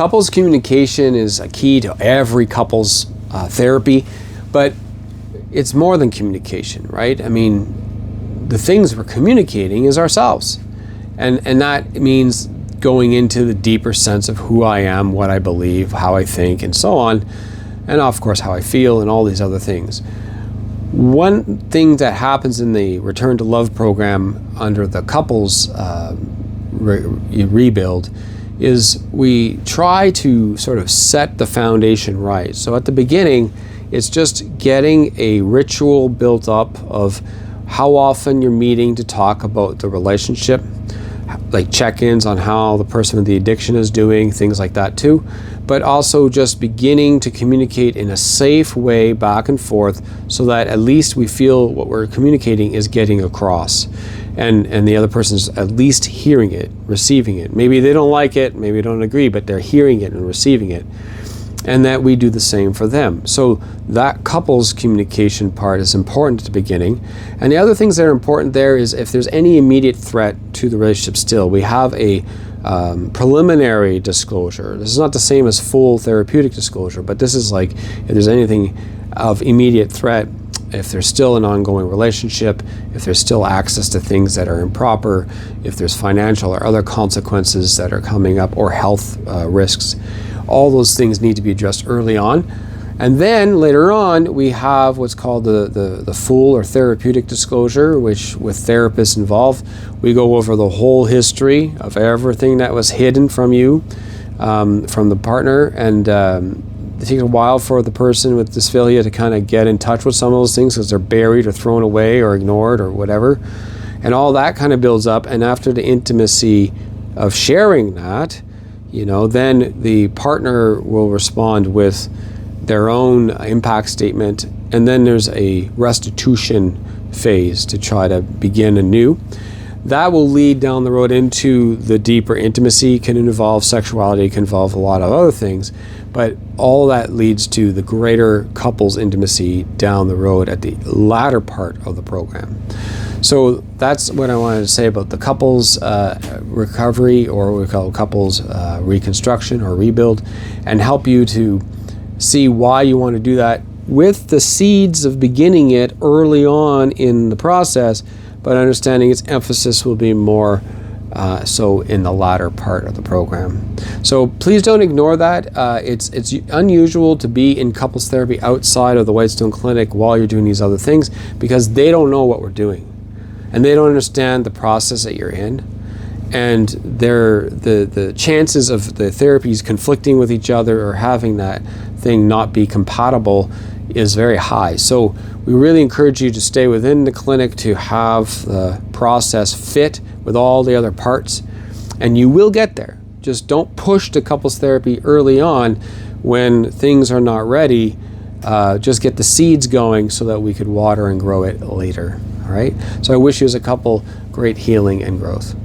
couples communication is a key to every couples therapy, but it's more than communication, right? I mean, the things we're communicating is ourselves. And that means going into the deeper sense of who I am, what I believe, how I think, and so on. And of course, how I feel and all these other things. One thing that happens in the Return to Love program under the couples rebuild is we try to sort of set the foundation right. So at the beginning, it's just getting a ritual built up of how often you're meeting to talk about the relationship, like check-ins on how the person with the addiction is doing, things like that too, but also just beginning to communicate in a safe way back and forth so that at least we feel what we're communicating is getting across, and the other person's at least hearing it, receiving it. Maybe they don't like it, maybe they don't agree, but they're hearing it and receiving it, and that we do the same for them. So that couples communication part is important at the beginning. And the other things that are important there is if there's any immediate threat to the relationship still, we have a preliminary disclosure. This is not the same as full therapeutic disclosure, but this is like if there's anything of immediate threat, if there's still an ongoing relationship, if there's still access to things that are improper, if there's financial or other consequences that are coming up, or health risks, all those things need to be addressed early on. And then later on, we have what's called the full or therapeutic disclosure, which with therapists involved, we go over the whole history of everything that was hidden from you, from the partner. And it takes a while for the person with dysphilia to kind of get in touch with some of those things because they're buried or thrown away or ignored or whatever. And all that kind of builds up. And after the intimacy of sharing that, then the partner will respond with their own impact statement, and then there's a restitution phase to try to begin anew. That will lead down the road into the deeper intimacy. Can involve sexuality, can involve a lot of other things, but all that leads to the greater couples intimacy down the road at the latter part of the program. So that's what I wanted to say about the couples recovery, or what we call couples reconstruction or rebuild, and help you to see why you want to do that with the seeds of beginning it early on in the process, but understanding its emphasis will be more so in the latter part of the program. So please don't ignore that. It's unusual to be in couples therapy outside of the Whitestone Clinic while you're doing these other things, because they don't know what we're doing. And they don't understand the process that you're in. And the chances of the therapies conflicting with each other or having that thing not be compatible is very high. So we really encourage you to stay within the clinic to have the process fit with all the other parts, and you will get there. Just don't push to couples therapy early on when things are not ready. Just get the seeds going so that we could water and grow it later. All right? So I wish you as a couple great healing and growth.